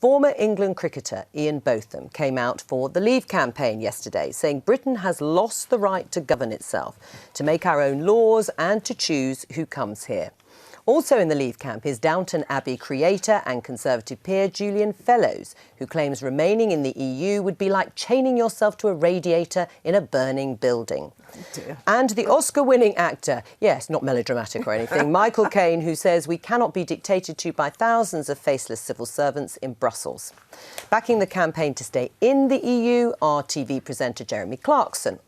Former England cricketer Ian Botham came out for the Leave campaign yesterday, saying Britain has lost the right to govern itself, to make our own laws and to choose who comes here. Also in the Leave camp is Downton Abbey creator and Conservative peer Julian Fellowes, who claims remaining in the EU would be like chaining yourself to a radiator in a burning building. And the Oscar-winning actor, yes, not melodramatic or anything, Michael Caine, who says we cannot be dictated to by thousands of faceless civil servants in Brussels. Backing the campaign to stay in the EU are TV presenter Jeremy Clarkson.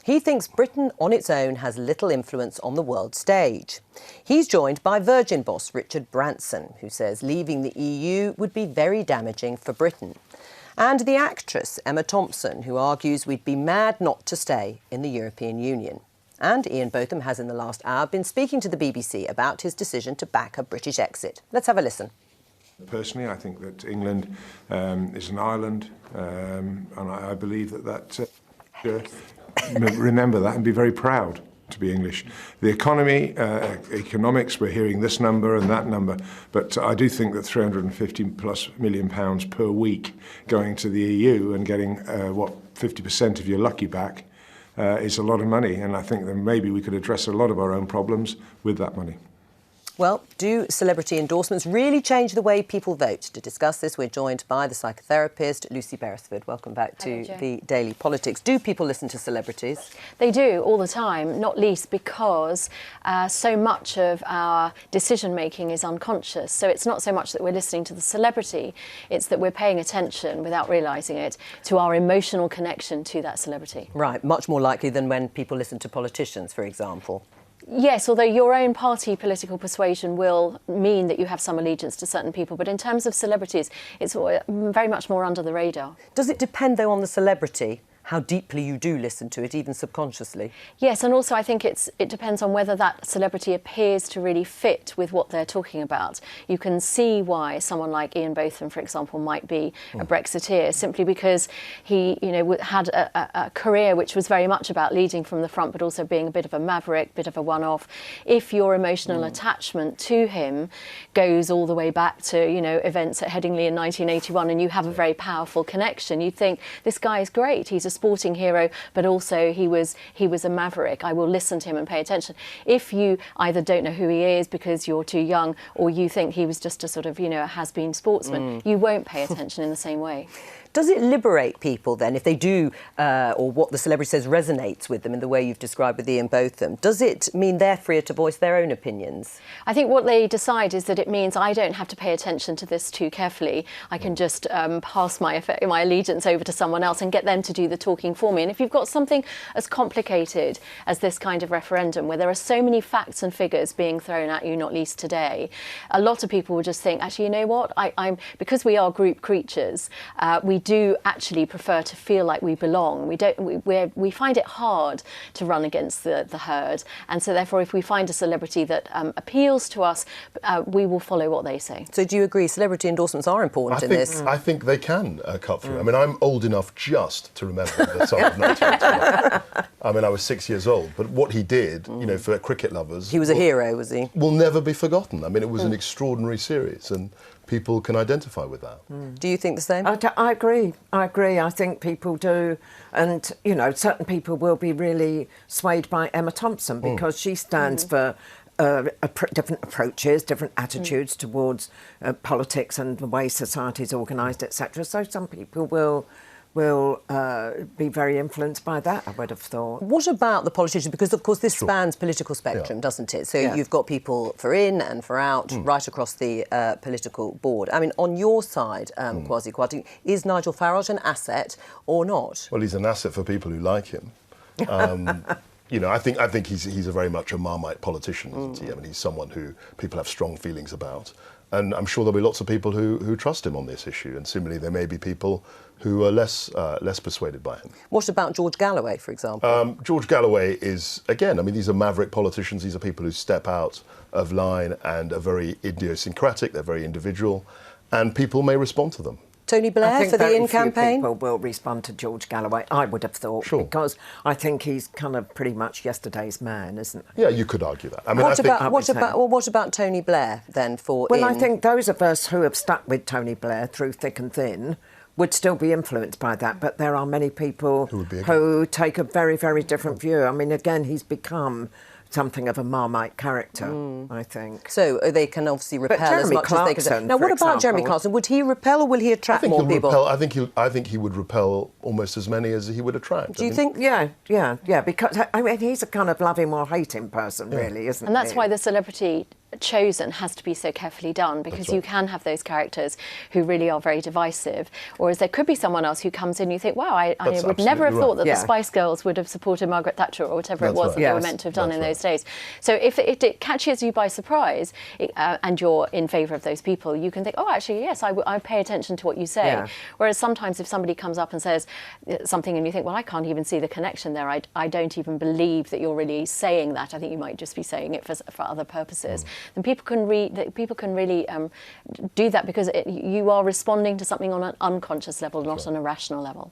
He thinks Britain on its own has little influence on the world stage. He's joined by Virgin boss Richard Branson, who says leaving the EU would be very damaging for Britain. And the actress Emma Thompson, who argues we'd be mad not to stay in the European Union. And Ian Botham has in the last hour been speaking to the BBC about his decision to back a British exit. Let's have a listen. Personally, I think that England is an island, and I believe that remember that and be very proud to be English. The economy, economics, we're hearing this number and that number, but I do think that £350+ million per week going to the EU and getting, 50% of your lucky back is a lot of money, and I think that maybe we could address a lot of our own problems with that money. Well, do celebrity endorsements really change the way people vote? To discuss this, we're joined by the psychotherapist Lucy Beresford. Welcome back to the Daily Politics. Do people listen to celebrities? They do, all the time, not least because so much of our decision-making is unconscious. So it's not so much that we're listening to the celebrity, it's that we're paying attention, without realising it, to our emotional connection to that celebrity. Right, much more likely than when people listen to politicians, for example. Yes, although your own party political persuasion will mean that you have some allegiance to certain people, but in terms of celebrities, it's very much more under the radar. Does it depend, though, on the celebrity, how deeply you do listen to it, even subconsciously? Yes, and also I think it depends on whether that celebrity appears to really fit with what they're talking about. You can see why someone like Ian Botham, for example, might be a Brexiteer, simply because he, had a career which was very much about leading from the front, but also being a bit of a maverick, bit of a one-off. If your emotional attachment to him goes all the way back to, events at Headingley in 1981, and you have a very powerful connection, you think, this guy is great, he's a sporting hero, but also he was a maverick. I will listen to him and pay attention. If you either don't know who he is because you're too young, or you think he was just a sort of, a has-been sportsman, you won't pay attention in the same way. Does it liberate people then, if they do, or what the celebrity says resonates with them in the way you've described with Ian Botham? Does it mean they're freer to voice their own opinions? I think what they decide is that it means I don't have to pay attention to this too carefully. I can just pass my allegiance over to someone else and get them to do the talking for me. And if you've got something as complicated as this kind of referendum, where there are so many facts and figures being thrown at you, not least today, a lot of people will just think, actually, you know what? Because we are group creatures, we do actually prefer to feel like we belong. We find it hard to run against the herd, and so therefore if we find a celebrity that appeals to us, we will follow what they say. So do you agree celebrity endorsements are important in this? I think they can cut through. I mean, I'm old enough just to remember the summer of 1981. I mean, I was 6 years old, but what he did, for cricket lovers... He was a hero, was he? Will never be forgotten. I mean, it was an extraordinary series, and people can identify with that. Do you think the same? I agree. I think people do. And, certain people will be really swayed by Emma Thompson because she stands for different approaches, different attitudes towards politics and the way society's organised, etc. So some people will be very influenced by that, I would have thought. What about the politicians? Because, of course, this spans political spectrum, doesn't it? So you've got people for in and for out, right across the political board. I mean, on your side, Kwasi Kwarteng, is Nigel Farage an asset or not? Well, he's an asset for people who like him. I think he's a very much a Marmite politician, isn't he? I mean, he's someone who people have strong feelings about. And I'm sure there'll be lots of people who trust him on this issue. And similarly, there may be people who are less persuaded by him. What about George Galloway, for example? George Galloway is, again, I mean, these are maverick politicians. These are people who step out of line and are very idiosyncratic. They're very individual. And people may respond to them. Tony Blair for the In campaign? People will respond to George Galloway, I would have thought, Sure. because I think he's kind of pretty much yesterday's man, isn't he? Yeah, you could argue that. I mean, What about Tony Blair then for Well, In? I think those of us who have stuck with Tony Blair through thick and thin would still be influenced by that, but there are many people who take a very, very different view. I mean, again, he's become something of a Marmite character, I think. So they can obviously repel as much Clarkson, as they can. Now, what about Jeremy Clarkson? Would he repel or will he attract more people? I think he would repel almost as many as he would attract. Do you think? Yeah, because I mean, he's a kind of love him or hate him person, really, isn't he? And that's why the celebrity chosen has to be so carefully done, because you can have those characters who really are very divisive, whereas there could be someone else who comes in and you think, wow, I would never have thought that the Spice Girls would have supported Margaret Thatcher or whatever it was that they were meant to have done in those days. So if it catches you by surprise and you're in favour of those people, you can think, oh, actually, yes, I pay attention to what you say. Yeah. Whereas sometimes if somebody comes up and says something and you think, well, I can't even see the connection there, I don't even believe that you're really saying that, I think you might just be saying it for other purposes. Then people can really do that because you are responding to something on an unconscious level, not on a rational level.